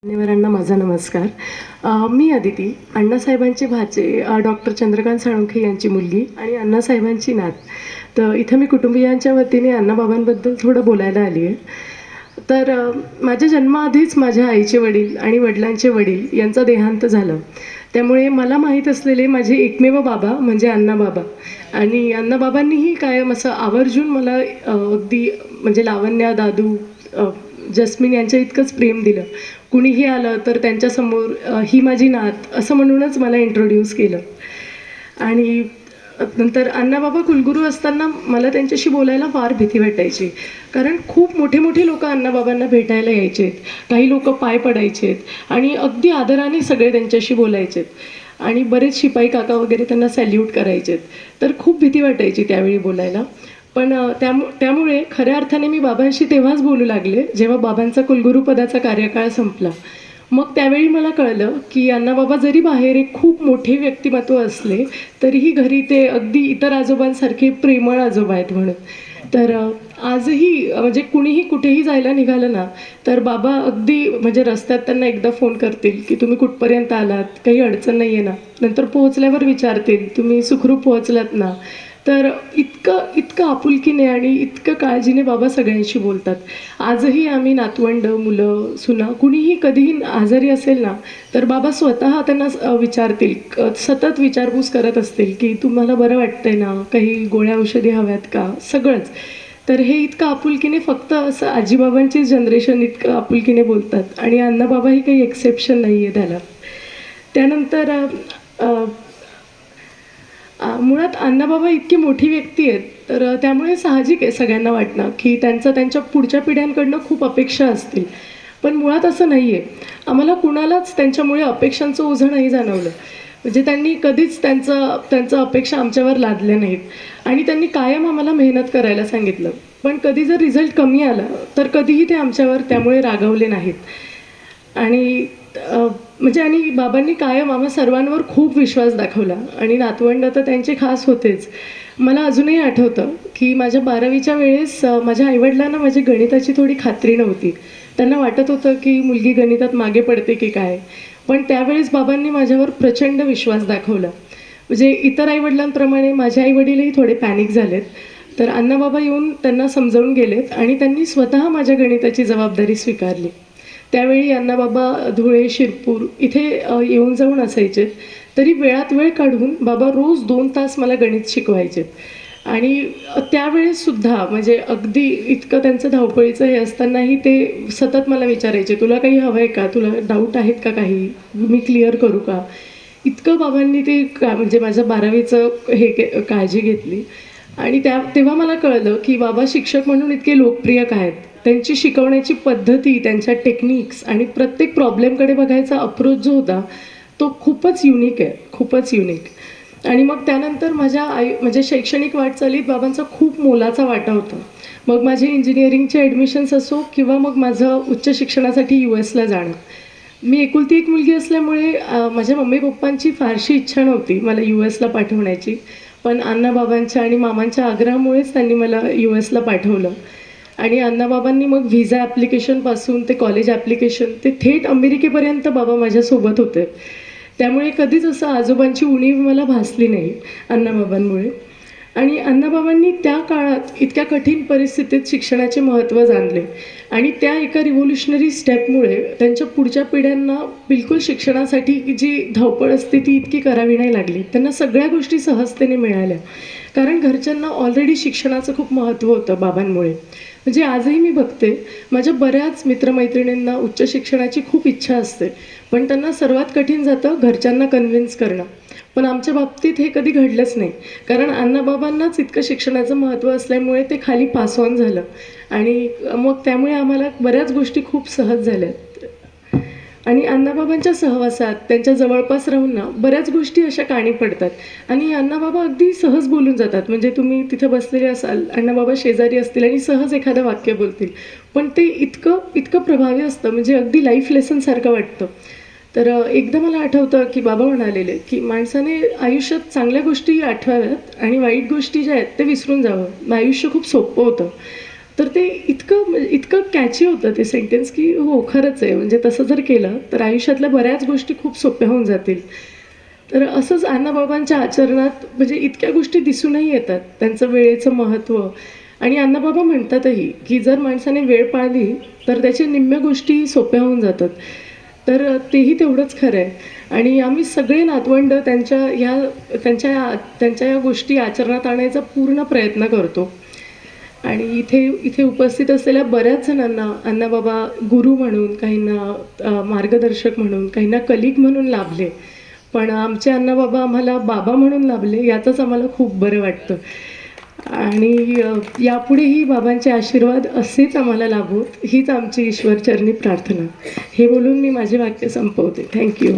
मान्यवरांना माझा नमस्कार. मी अदिती, अण्णासाहेबांचे भाचे डॉक्टर चंद्रकांत साळुंखे यांची मुलगी आणि अण्णासाहेबांची नात. तर इथं मी कुटुंबियांच्या वतीने अण्णाबाबांबद्दल थोडं बोलायला आली आहे. तर माझ्या जन्माआधीच माझ्या आईचे वडील आणि वडिलांचे वडील यांचं देहांत झालं. त्यामुळे मला माहीत असलेले माझे एकमेव बाबा म्हणजे अण्णाबाबा. आणि अण्णाबाबांनीही कायम असं आवर्जून मला अगदी म्हणजे लावण्या, दादू, जस्मिन यांच्या इतकंच प्रेम दिलं. कुणीही आलं तर त्यांच्यासमोर ही माझी नात असं म्हणूनच मला इंट्रोड्यूस केलं. आणि नंतर अण्णाबाबा कुलगुरू असताना मला त्यांच्याशी बोलायला फार भीती वाटायची. कारण खूप मोठे मोठे लोक अण्णाबाबांना भेटायला यायचेत, काही लोक पाय पडायचेत आणि अगदी आदराने सगळे त्यांच्याशी बोलायचेत. आणि बरेच शिपाई काका वगैरे त्यांना सॅल्यूट करायचेत. तर खूप भीती वाटायची त्यावेळी बोलायला. पण त्यामुळे खऱ्या अर्थाने मी बाबांशी तेव्हाच बोलू लागले जेव्हा बाबांचा कुलगुरूपदाचा कार्यकाळ संपला. मग त्यावेळी मला कळलं की अण्णाबाबा जरी बाहेर एक खूप मोठे व्यक्तिमत्व असले तरीही घरी ते अगदी इतर आजोबांसारखे प्रेमळ आजोबा आहेत म्हणून. तर आजही म्हणजे कुणीही कुठेही जायला निघालं ना तर बाबा अगदी म्हणजे रस्त्यात त्यांना एकदा फोन करतील की तुम्ही कुठपर्यंत आलात, काही अडचण नाही आहे ना. नंतर पोहोचल्यावर विचारतील तुम्ही सुखरूप पोहोचलात ना. तर इतकं इतकं आपुलकीने आणि इतकं काळजीने बाबा सगळ्यांशी बोलतात. आजही आम्ही नातवंड, मुलं, सुना कुणीही कधीही आजारी असेल ना तर बाबा स्वतः त्यांना विचारतील, सतत विचारपूस करत असतील की तुम्हाला बरं वाटतंय ना, काही गोळ्या औषधी हव्यात का, सगळंच. तर हे इतकं आपुलकीने फक्त असं आजीबाबांचीच जनरेशन इतकं आपुलकीने बोलतात आणि अण्णाबाबाही काही एक्सेप्शन नाही आहे त्याला. त्यानंतर मुळात अण्णाबाबा इतकी मोठी व्यक्ती आहेत तर त्यामुळे साहजिक आहे सगळ्यांना वाटणं की त्यांच्या पुढच्या पिढ्यांकडनं खूप अपेक्षा असतील. पण मुळात असं नाही आहे. आम्हाला कुणालाच त्यांच्यामुळे अपेक्षांचं ओझं नाही जाणवलं. म्हणजे त्यांनी कधीच त्यांचं अपेक्षा आमच्यावर लादल्या नाहीत आणि त्यांनी कायम आम्हाला मेहनत करायला सांगितलं. पण कधी जर रिझल्ट कमी आला तर कधीही ते आमच्यावर त्यामुळे रागावले नाहीत. आणि म्हणजे आणि बाबांनी कायम आम्हा सर्वांवर खूप विश्वास दाखवला आणि नातवंड तर त्यांचे खास होतेच. मला अजूनही आठवतं की माझ्या 12वीच्या वेळेस माझ्या आईवडिलांना माझी गणिताची थोडी खात्री नव्हती. त्यांना वाटत होतं की मुलगी गणितात मागे पडते की काय. पण त्यावेळेस बाबांनी माझ्यावर प्रचंड विश्वास दाखवला. म्हणजे इतर आईवडिलांप्रमाणे माझे आईवडीलही थोडे पॅनिक झालेत. तर अण्णाबाबा येऊन त्यांना समजावून गेलेत आणि त्यांनी स्वतः माझ्या गणिताची जबाबदारी स्वीकारली. त्यावेळी अण्णाबाबा धुळे, शिरपूर इथे येऊन जाऊन असायचे. तरी वेळात वेळ काढून बाबा रोज 2 तास मला गणित शिकवायचे. आणि त्यावेळेससुद्धा म्हणजे अगदी इतकं त्यांचं धावपळीचं हे असतानाही ते सतत मला विचारायचे, तुला काही हवं आहे का, तुला डाऊट आहेत का काही, मी क्लिअर करू का. इतकं बाबांनी ते म्हणजे माझ्या 12वीचं काळजी घेतली. आणि तेव्हा मला कळलं की बाबा शिक्षक म्हणून इतके लोकप्रिय काय आहेत. त्यांची शिकवण्याची पद्धती, त्यांच्या टेक्निक्स आणि प्रत्येक प्रॉब्लेमकडे बघायचा अप्रोच जो होता तो खूपच युनिक आहे, खूपच युनिक. आणि मग त्यानंतर म्हणजे शैक्षणिक वाटचालीत बाबांचा खूप मोलाचा वाटा होता. मग माझे इंजिनिअरिंगचे ॲडमिशन्स असो किंवा मग माझं उच्च शिक्षणासाठी US ला जाणं. मी एकुलती एक मुलगी असल्यामुळे माझ्या मम्मी पप्पांची फारशी इच्छा नव्हती मला US ला पाठवण्याची. पण अण्णाबाबांच्या आणि मामांच्या आग्रहामुळेच त्यांनी मला US ला पाठवलं. आणि अण्णाबाबांनी मग व्हिसा ॲप्लिकेशनपासून ते कॉलेज ॲप्लिकेशन ते थेट अमेरिकेपर्यंत बाबा माझ्यासोबत होते. त्यामुळे कधीच असं आजोबांची उणीव मला भासली नाही अण्णाबाबांमुळे. आणि अण्णाबाबांनी त्या काळात इतक्या कठीण परिस्थितीत शिक्षणाचे महत्त्व जाणले आणि त्या एका रिव्होल्युशनरी स्टेपमुळे त्यांच्या पुढच्या पिढ्यांना बिलकुल शिक्षणासाठी जी धावपळ असते ती इतकी करावी नाही लागली. त्यांना सगळ्या गोष्टी सहजतेने मिळाल्या. कारण घरच्यांना ऑलरेडी शिक्षणाचं खूप महत्त्व होतं बाबांमुळे. म्हणजे आजही मी बघते माझ्या बऱ्याच मित्रमैत्रिणींना उच्च शिक्षणाची खूप इच्छा असते. पण त्यांना सर्वात कठीण जातं घरच्यांना कन्व्हिन्स करणं. पण आमच्या बाबतीत हे कधी घडलंच नाही. कारण अण्णाबाबांनाच इतकं शिक्षणाचं महत्त्व असल्यामुळे ते खाली पास ऑन झालं. आणि मग त्यामुळे आम्हाला बऱ्याच गोष्टी खूप सहज झाल्या. आणि अण्णाबाबांच्या सहवासात त्यांच्या जवळपास राहून ना बऱ्याच गोष्टी अशा काणी पडतात. आणि अण्णाबाबा अगदी सहज बोलून जातात. म्हणजे तुम्ही तिथे बसलेले असाल, अण्णाबाबा शेजारी असतील आणि सहज एखादं वाक्य बोलतील. पण ते इतकं इतकं प्रभावी असतं म्हणजे अगदी लाईफ लेसनसारखं वाटतं. तर एकदा मला आठवतं की बाबा म्हणालेले की माणसाने आयुष्यात चांगल्या गोष्टी आठवाव्यात आणि वाईट गोष्टी ज्या आहेत ते विसरून जावं. आयुष्य खूप सोपं होतं. तर ते इतकं कॅची होतं ते सेंटेन्स की हो खरंच आहे, म्हणजे तसं जर केलं तर आयुष्यातल्या बऱ्याच गोष्टी खूप सोप्या होऊन जातील. तर असंच अण्णाबाबांच्या आचरणात म्हणजे इतक्या गोष्टी दिसूनही येतात. त्यांचं वेळेचं महत्त्व आणि अण्णाबाबा म्हणतातही, की जर माणसाने वेळ पाळली, तर त्याच्या निम्म्या गोष्टी सोप्या होऊन जातात. तर तेही तेवढंच खरं आहे. आणि आम्ही सगळे नातवंड त्यांच्या या गोष्टी आचरणात आणायचा पूर्ण प्रयत्न करतो. आणि इथे इथे उपस्थित असलेल्या बऱ्याच जणांना अण्णाबाबा गुरु म्हणून, काहींना मार्गदर्शक म्हणून, काहींना कलीग म्हणून लाभले. पण आमचे अण्णाबाबा आम्हाला बाबा म्हणून लाभले, याचंच आम्हाला खूप बरं वाटतं. आणि यापुढेही बाबांचे आशीर्वाद असेच आम्हाला लाभोत, हीच आमची ईश्वरचरणी प्रार्थना. हे बोलून मी माझे वाक्य संपवते. थँक्यू.